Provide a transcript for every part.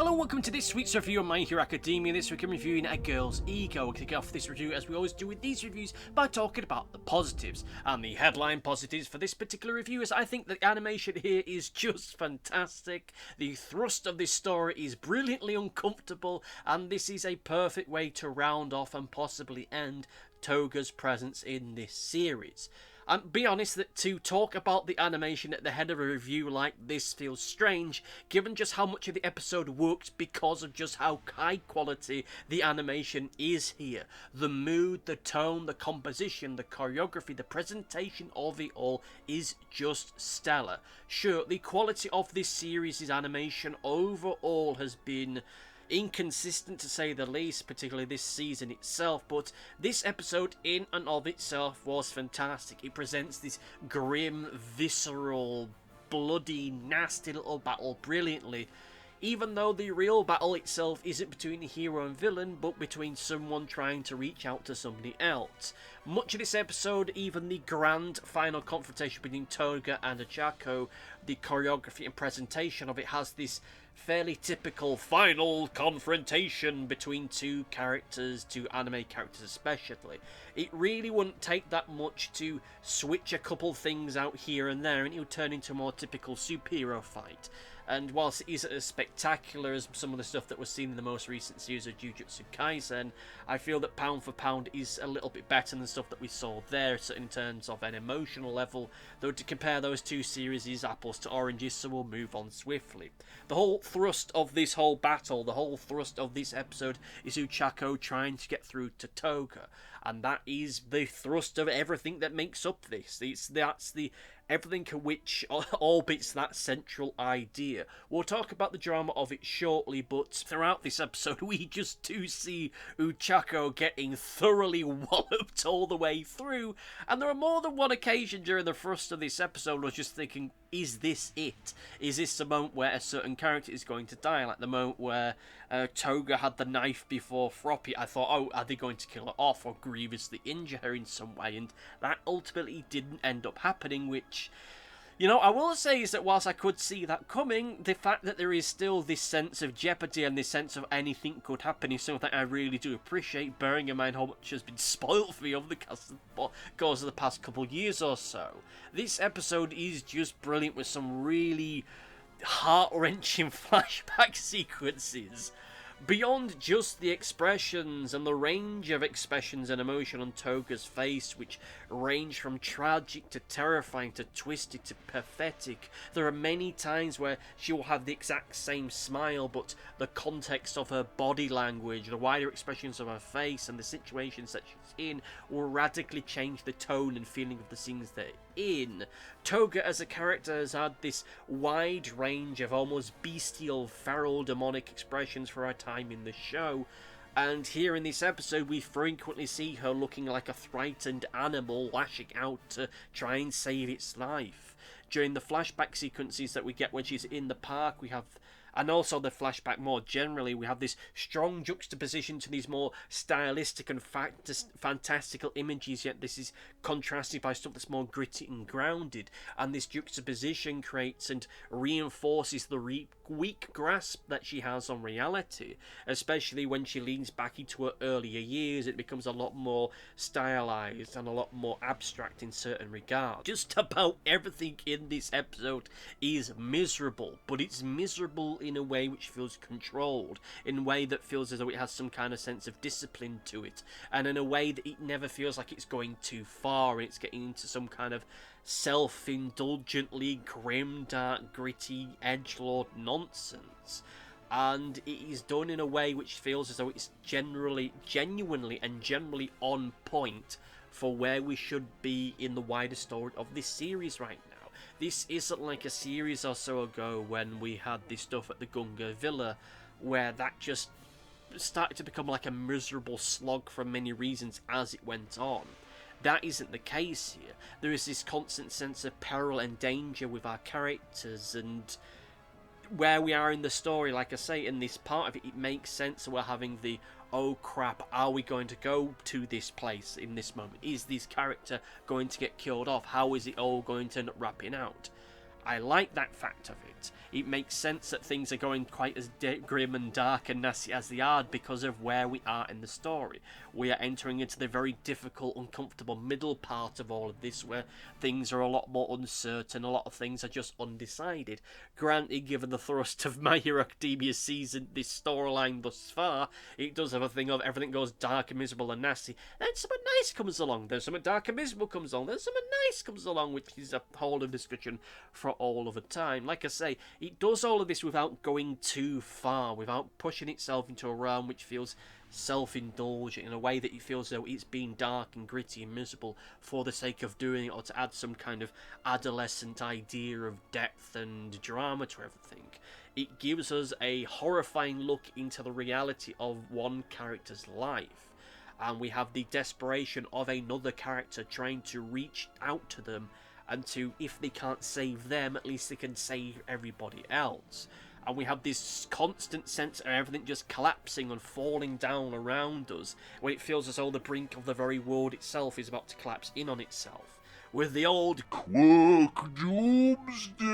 Hello, welcome to this week's review of My Hero Academia. This week I'm reviewing A Girl's Ego. We'll kick off this review, as we always do with these reviews, by talking about the positives. And the headline positives for this particular review is I think the animation here is just fantastic. The thrust of this story is brilliantly uncomfortable, and this is a perfect way to round off and possibly end Toga's presence in this series. And be honest that to talk about the animation at the head of a review like this feels strange, given just how much of the episode worked because of just how high quality the animation is here. The mood, the tone, the composition, the choreography, the presentation of it all is just stellar. Sure, the quality of this series' animation overall has been inconsistent to say the least, particularly this season itself, but this episode in and of itself was fantastic. It presents this grim, visceral, bloody, nasty little battle brilliantly, even though the real battle itself isn't between the hero and villain, but between someone trying to reach out to somebody else. Much of this episode, even the grand final confrontation between Toga and Ochako, the choreography and presentation of it has this fairly typical final confrontation between two anime characters especially. It really wouldn't take that much to switch a couple things out here and there, and it would turn into a more typical superhero fight. And whilst it isn't as spectacular as some of the stuff that was seen in the most recent series of Jujutsu Kaisen, I feel that pound for pound is a little bit better than the stuff that we saw there, so in terms of an emotional level, though to compare those two series is apples to oranges, so we'll move on swiftly. The whole thrust of this whole battle, the whole thrust of this episode is Ochako trying to get through to Toga, and that is the thrust of everything that makes up this. That's the everything which orbits that central idea. We'll talk about the drama of it shortly, but throughout this episode we just do see Ochako getting thoroughly walloped all the way through, and there are more than one occasion during the thrust of this episode I was just thinking, is this it? Is this the moment where a certain character is going to die? Like the moment where Toga had the knife before Froppy, I thought, oh, are they going to kill her off or grievously injure her in some way? And that ultimately didn't end up happening, which, you know, I will say is that whilst I could see that coming, the fact that there is still this sense of jeopardy and this sense of anything could happen is something I really do appreciate, bearing in mind how much has been spoiled for me over the course of the past couple years or so. This episode is just brilliant with some really heart-wrenching flashback sequences. Beyond just the expressions and the range of expressions and emotion on Toga's face, which range from tragic to terrifying to twisted to pathetic, there are many times where she will have the exact same smile, but the context of her body language, the wider expressions of her face, and the situations that she's in will radically change the tone and feeling of the scenes they're in. Toga as a character has had this wide range of almost bestial, feral, demonic expressions for her time in the show, and here in this episode we frequently see her looking like a frightened animal lashing out to try and save its life. During the flashback sequences that we get when she's in the park, and also the flashback more generally, we have this strong juxtaposition to these more stylistic and fantastical images, yet this is contrasted by stuff that's more gritty and grounded, and this juxtaposition creates and reinforces the weak grasp that she has on reality, especially when she leans back into her earlier years. It becomes a lot more stylized and a lot more abstract in certain regards. Just about everything in this episode is miserable, but it's miserable in a way which feels controlled, in a way that feels as though it has some kind of sense of discipline to it, and in a way that it never feels like it's going too far and it's getting into some kind of self-indulgently grim, dark, gritty, edgelord nonsense. And it is done in a way which feels as though it's genuinely and generally on point for where we should be in the wider story of this series right now. This isn't like a series or so ago when we had this stuff at the Gunga Villa, where that just started to become like a miserable slog for many reasons as it went on. That isn't the case here. There is this constant sense of peril and danger with our characters, and where we are in the story, like I say, in this part of it, it makes sense that we're having the, oh crap, are we going to go to this place in this moment? Is this character going to get killed off? How is it all going to end up wrapping out? I like that fact of it. It makes sense that things are going quite as grim and dark and nasty as they are because of where we are in the story. We are entering into the very difficult, uncomfortable middle part of all of this, where things are a lot more uncertain, a lot of things are just undecided. Granted, given the thrust of My Hero Academia season, this storyline thus far, it does have a thing of everything goes dark and miserable and nasty, then something nice comes along, then something dark and miserable comes along, then something nice comes along, which is a whole of discussion for all of the time. Like I say, it does all of this without going too far, without pushing itself into a realm which feels self-indulgent in a way that it feels though it's being dark and gritty and miserable for the sake of doing it, or to add some kind of adolescent idea of depth and drama to everything. It gives us a horrifying look into the reality of one character's life, and we have the desperation of another character trying to reach out to them, and to, if they can't save them, at least they can save everybody else. And we have this constant sense of everything just collapsing and falling down around us, when it feels as though the brink of the very world itself is about to collapse in on itself. With the old Quirk Doomsday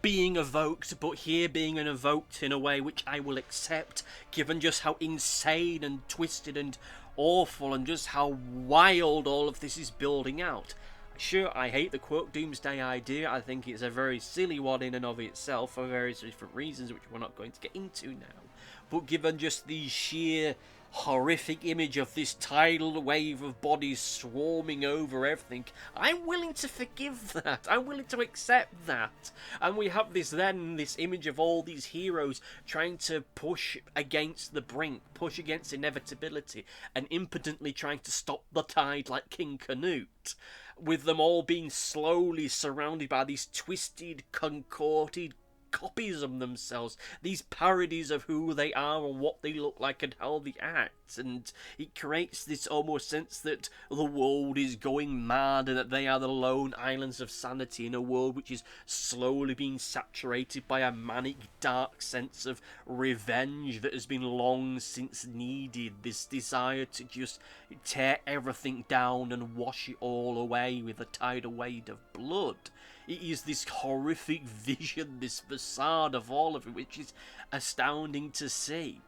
being evoked, but here being evoked in a way which I will accept, given just how insane and twisted and awful and just how wild all of this is building out. Sure, I hate the Quirk Doomsday idea. I think it's a very silly one in and of itself for various different reasons, which we're not going to get into now. But given just the sheer horrific image of this tidal wave of bodies swarming over everything, I'm willing to forgive that. I'm willing to accept that. And we have this image of all these heroes trying to push against the brink, push against inevitability, and impotently trying to stop the tide like King Canute, with them all being slowly surrounded by these twisted, concocted copies of themselves, these parodies of who they are and what they look like and how they act, and it creates this almost sense that the world is going mad and that they are the lone islands of sanity in a world which is slowly being saturated by a manic, dark sense of revenge that has been long since needed, this desire to just tear everything down and wash it all away with a tidal wave of blood. It is this horrific vision, this facade of all of it, which is astounding to see.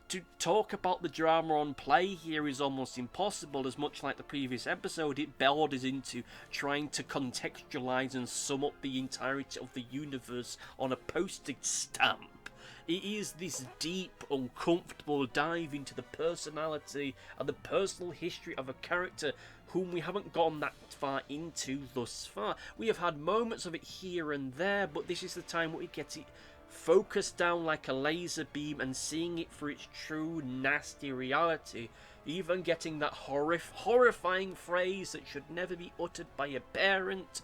To talk about the drama on play here is almost impossible, as much like the previous episode, it borders into trying to contextualize and sum up the entirety of the universe on a postage stamp. It is this deep, uncomfortable dive into the personality and the personal history of a character whom we haven't gone that far into thus far. We have had moments of it here and there, but this is the time where we get it focused down like a laser beam and seeing it for its true nasty reality, even getting that horrifying phrase that should never be uttered by a parent: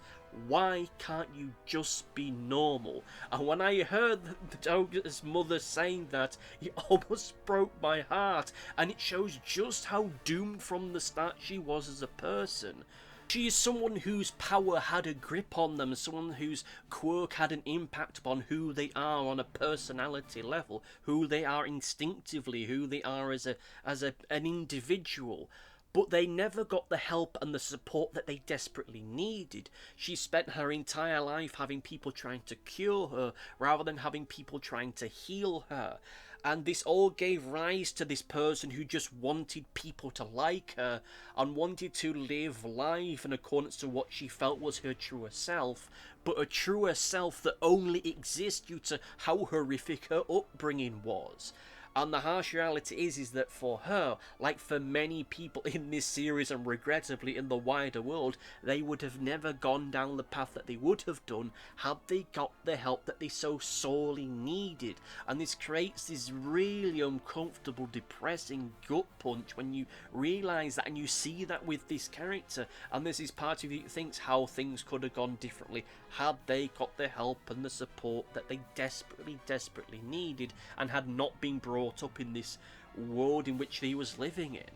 why can't you just be normal? And when I heard Toga's mother saying that, it almost broke my heart, and it shows just how doomed from the start she was as a person. She is someone whose power had a grip on them, someone whose quirk had an impact upon who they are on a personality level, who they are instinctively, who they are as an individual. But they never got the help and the support that they desperately needed. She spent her entire life having people trying to cure her, rather than having people trying to heal her. And this all gave rise to this person who just wanted people to like her, and wanted to live life in accordance to what she felt was her truer self, but a truer self that only exists due to how horrific her upbringing was. And the harsh reality is that for her, like for many people in this series and regrettably in the wider world, they would have never gone down the path that they would have done had they got the help that they so sorely needed. And this creates this really uncomfortable, depressing gut punch when you realise that and you see that with this character. And this is part of you that thinks how things could have gone differently had they got the help and the support that they desperately needed, and had not been brought up in this world in which he was living in.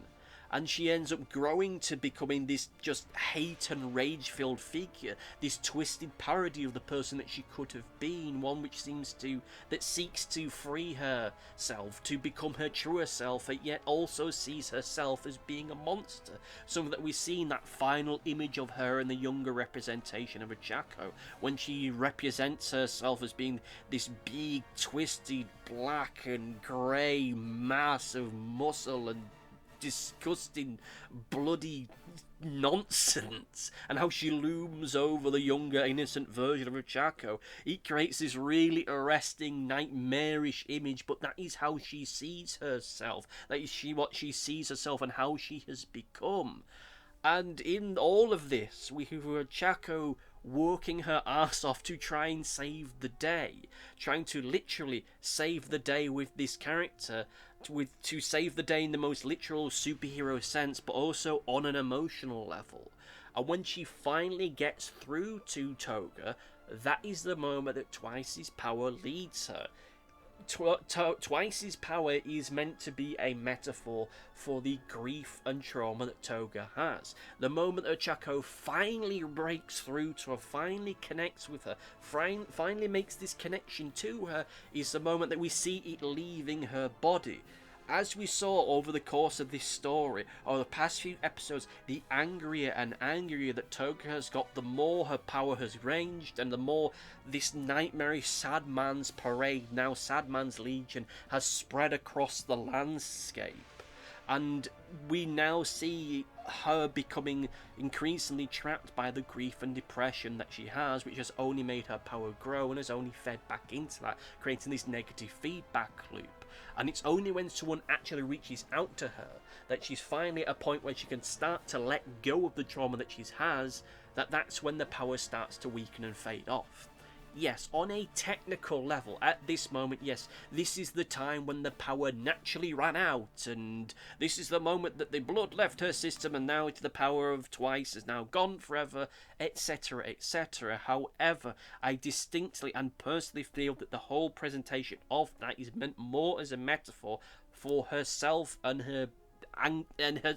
and she ends up growing to becoming this just hate and rage-filled figure, this twisted parody of the person that she could have been, one which seeks to free herself, to become her truer self, and yet also sees herself as being a monster. Something that we see in that final image of her in the younger representation of Ochako, when she represents herself as being this big, twisted, black and grey mass of muscle and disgusting, bloody nonsense, and how she looms over the younger, innocent version of Ochako. It creates this really arresting, nightmarish image, but that is how she sees herself. That is what she sees herself and how she has become. And in all of this, we have Ochako working her ass off to try and save the day, trying to literally save the day with this character, to save the day in the most literal superhero sense, but also on an emotional level. And when she finally gets through to Toga, that is the moment that Twice's power leads her. Twice's power is meant to be a metaphor for the grief and trauma that Toga has. The moment that Ochako finally breaks through to her, finally connects with her, finally makes this connection to her, is the moment that we see it leaving her body. As we saw over the course of this story, over the past few episodes, the angrier and angrier that Toga has got, the more her power has ranged, and the more this nightmarish Sad Man's parade, now Sad Man's Legion, has spread across the landscape. And we now see her becoming increasingly trapped by the grief and depression that she has, which has only made her power grow and has only fed back into that, creating this negative feedback loop. And it's only when someone actually reaches out to her that she's finally at a point where she can start to let go of the trauma that she has, that's when the power starts to weaken and fade off. Yes, on a technical level, at this moment, yes, this is the time when the power naturally ran out, and this is the moment that the blood left her system, and now the power of Twice is now gone forever, etc., etc. However, I distinctly and personally feel that the whole presentation of that is meant more as a metaphor for herself and her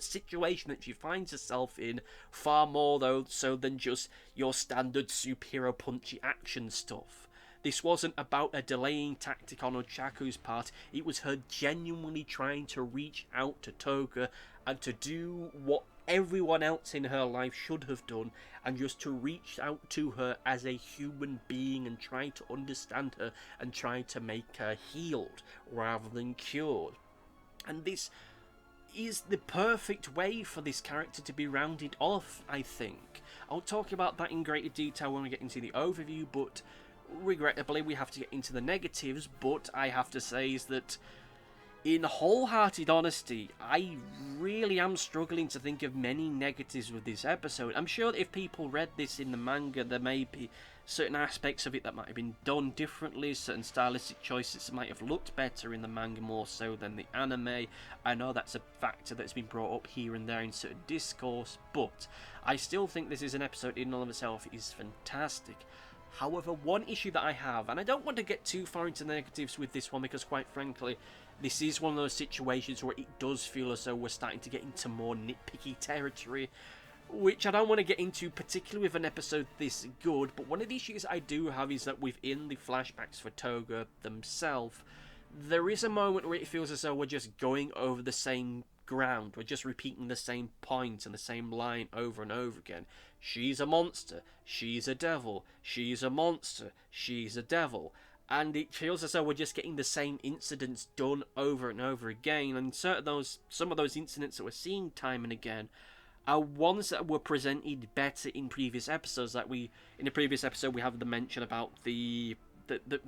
situation that she finds herself in, far more though so than just your standard superhero punchy action stuff. This wasn't about a delaying tactic on Ochako's part, it was her genuinely trying to reach out to Toga and to do what everyone else in her life should have done, and just to reach out to her as a human being and try to understand her and try to make her healed rather than cured. And this is the perfect way for this character to be rounded off, I think. I'll talk about that in greater detail when we get into the overview, but regrettably we have to get into the negatives. But I have to say is that, in wholehearted honesty, I really am struggling to think of many negatives with this episode. I'm sure that if people read this in the manga, there may be certain aspects of it that might have been done differently, certain stylistic choices that might have looked better in the manga more so than the anime. I know that's a factor that's been brought up here and there in certain discourse, but I still think this is an episode in and of itself is fantastic. However, one issue that I have, and I don't want to get too far into the negatives with this one because quite frankly, this is one of those situations where it does feel as though we're starting to get into more nitpicky territory, which I don't want to get into particularly with an episode this good, but one of the issues I do have is that within the flashbacks for Toga themselves, there is a moment where it feels as though we're just going over the same ground, we're just repeating the same point and the same line over and over again. She's a monster, she's a devil, she's a monster, she's a devil. And it feels as though we're just getting the same incidents done over and over again, and some of those incidents that we're seeing time and again are ones that were presented better in previous episodes. In the previous episode we have the mention about the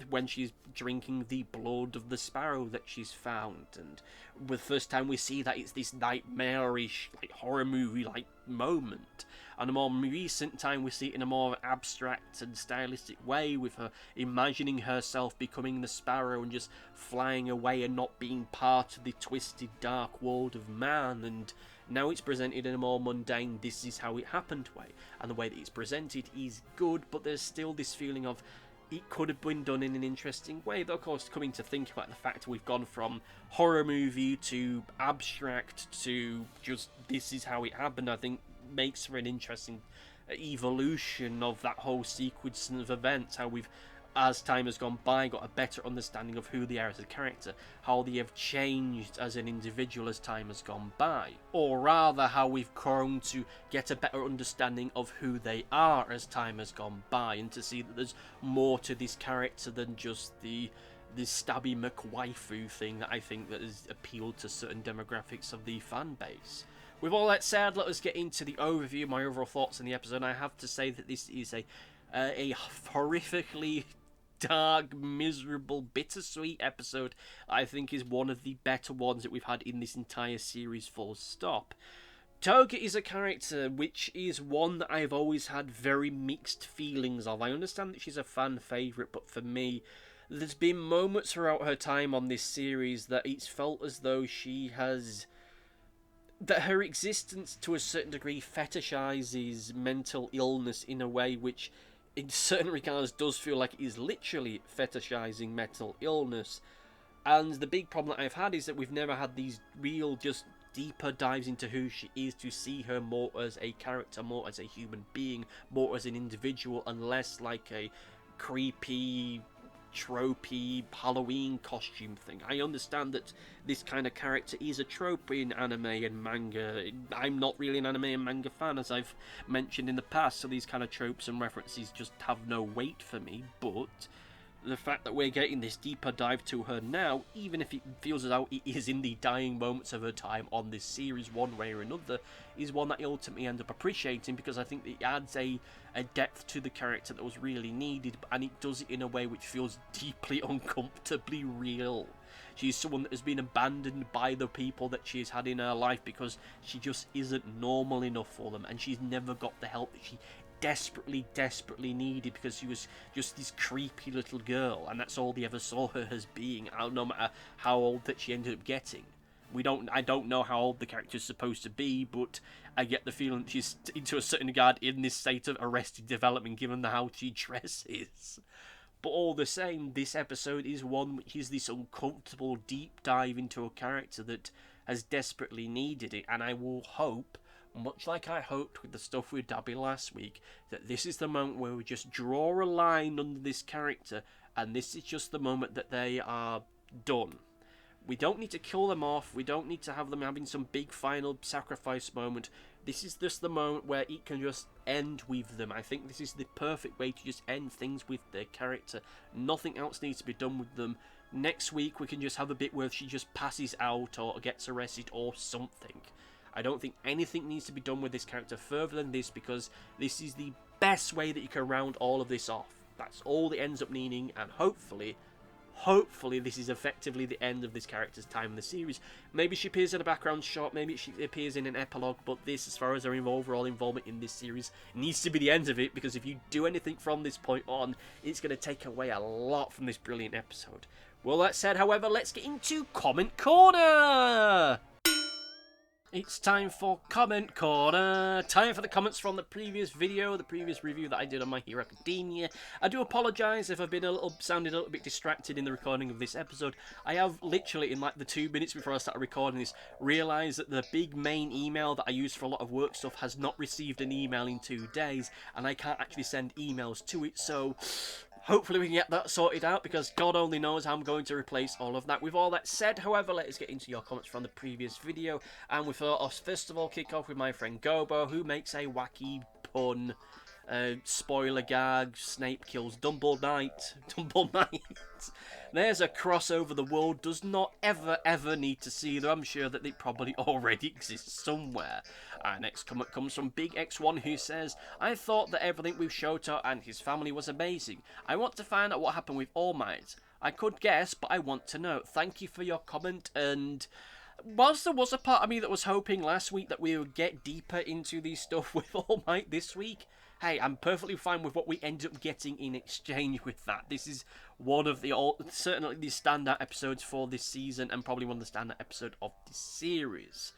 when she's drinking the blood of the sparrow that she's found, and the first time we see that, it's this nightmarish, like horror movie like moment. And a more recent time we see it in a more abstract and stylistic way, with her imagining herself becoming the sparrow and just flying away and not being part of the twisted dark world of man. And now it's presented in a more mundane, this is how it happened way, and the way that it's presented is good, but there's still this feeling of, it could have been done in an interesting way. Though, of course, coming to think about the fact we've gone from horror movie to abstract to just this is how it happened, I think makes for an interesting evolution of that whole sequence of events. How we've, as time has gone by, got a better understanding of who they are as a character, how they have changed as an individual as time has gone by, or rather how we've grown to get a better understanding of who they are as time has gone by, and to see that there's more to this character than just the stabby McWaifu thing that I think that has appealed to certain demographics of the fan base. With all that said, let us get into the overview, my overall thoughts on the episode. I have to say that this is a horrifically dark, miserable, bittersweet episode. I think is one of the better ones that we've had in this entire series, full stop. Toga is a character which is one that I've always had very mixed feelings of. I understand that she's a fan favourite, but for me, there's been moments throughout her time on this series that it's felt as though that her existence to a certain degree fetishizes mental illness in a way which in certain regards does feel like it is literally fetishizing mental illness. And the big problem that I've had is that we've never had these real just deeper dives into who she is, to see her more as a character, more as a human being, more as an individual, and less like a creepy, tropey Halloween costume thing. I understand that this kind of character is a trope in anime and manga. I'm not really an anime and manga fan, as I've mentioned in the past, so these kind of tropes and references just have no weight for me, but the fact that we're getting this deeper dive to her now, even if it feels as though it is in the dying moments of her time on this series one way or another, is one that I ultimately end up appreciating, because I think it adds a depth to the character that was really needed, and it does it in a way which feels deeply uncomfortably real. She's someone that has been abandoned by the people that she's had in her life because she just isn't normal enough for them, and she's never got the help that she desperately needed, because she was just this creepy little girl, and that's all they ever saw her as being, no matter how old that she ended up getting. I don't know how old the character's supposed to be, but I get the feeling she's, to a certain regard, in this state of arrested development given how she dresses. But all the same, this episode is one which is this uncomfortable deep dive into a character that has desperately needed it, and I will hope, much like I hoped with the stuff with Dabby last week, that this is the moment where we just draw a line under this character, and this is just the moment that they are done. We don't need to kill them off, we don't need to have them having some big final sacrifice moment. This is just the moment where it can just end with them. I think this is the perfect way to just end things with their character. Nothing else needs to be done with them. Next week we can just have a bit where she just passes out or gets arrested or something. I don't think anything needs to be done with this character further than this, because this is the best way that you can round all of this off. That's all it ends up needing, and hopefully this is effectively the end of this character's time in the series. Maybe she appears in a background shot, maybe she appears in an epilogue, but this, as far as her overall involvement in this series, needs to be the end of it, because if you do anything from this point on, it's going to take away a lot from this brilliant episode. Well, that said, however, let's get into Comment Corner! It's time for Comment Corner. Time for the comments from the previous video, the previous review that I did on My Hero Academia. I do apologise if I've been sounded a little bit distracted in the recording of this episode. I have literally, in like the 2 minutes before I started recording this, realised that the big main email that I use for a lot of work stuff has not received an email in 2 days, and I can't actually send emails to it, so hopefully we can get that sorted out, because God only knows how I'm going to replace all of that. With all that said, however, let us get into your comments from the previous video. And we thought us first of all kick off with my friend Gobo, who makes a wacky pun. Spoiler gag, Snape kills Dumble Knight. There's a crossover the world does not ever need to see, though I'm sure that it probably already exists somewhere. Our next comment comes from Big X1, who says, I thought that everything with Shoto and his family was amazing. I want to find out what happened with All Might. I could guess, but I want to know. Thank you for your comment, and whilst there was a part of me that was hoping last week that we would get deeper into these stuff with All Might this week, hey, I'm perfectly fine with what we end up getting in exchange with that. This is one of the certainly the standout episodes for this season, and probably one of the standout episodes of this series.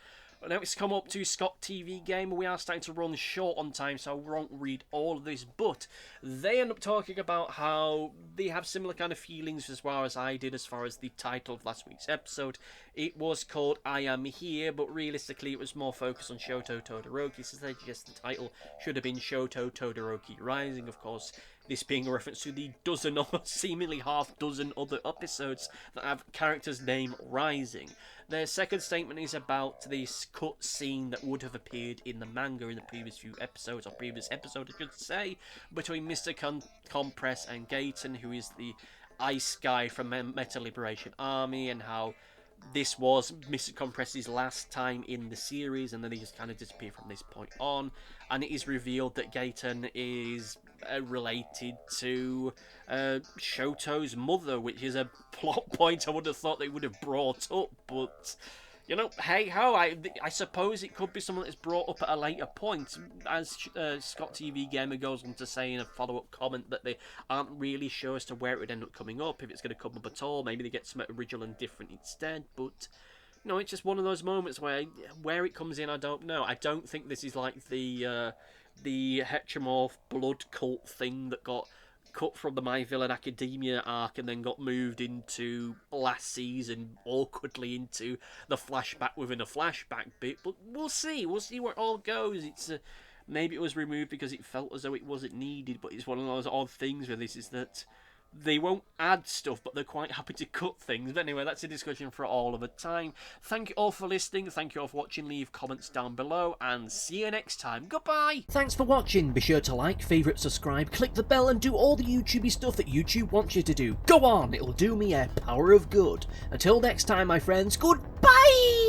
Now it's come up to Scott TV Gamer. We are starting to run short on time, so I won't read all of this, but they end up talking about how they have similar kind of feelings as far as I did as far as the title of last week's episode. It was called I Am Here, but realistically it was more focused on Shoto Todoroki, so they suggest the title should have been Shoto Todoroki Rising, of course. This being a reference to the dozen or seemingly half dozen other episodes that have characters' name Rising. Their second statement is about this cut scene that would have appeared in the manga in the previous few episodes, or previous episode I should say, between Mr. Compress and Gaten, who is the ice guy from Metal Liberation Army, and how this was Mr. Compress's last time in the series, and then he just kind of disappeared from this point on. And it is revealed that Gaten is related to Shoto's mother, which is a plot point I would have thought they would have brought up, but you know, hey ho, I suppose it could be something that's brought up at a later point, as Scott TV Gamer goes on to say in a follow-up comment that they aren't really sure as to where it would end up coming up, if it's going to come up at all. Maybe they get something original and different instead, but you know, it's just one of those moments where it comes in, I don't know. I don't think this is like the heteromorph blood cult thing that got cut from the My Villain Academia arc and then got moved into last season awkwardly into the flashback within a flashback bit, but we'll see where it all goes. It's maybe it was removed because it felt as though it wasn't needed, but it's one of those odd things with this, is that they won't add stuff, but they're quite happy to cut things. But anyway, that's a discussion for all of a time. Thank you all for listening. Thank you all for watching. Leave comments down below, and see you next time. Goodbye! Thanks for watching. Be sure to like, favourite, subscribe, click the bell, and do all the YouTubey stuff that YouTube wants you to do. Go on, it'll do me a power of good. Until next time, my friends, goodbye!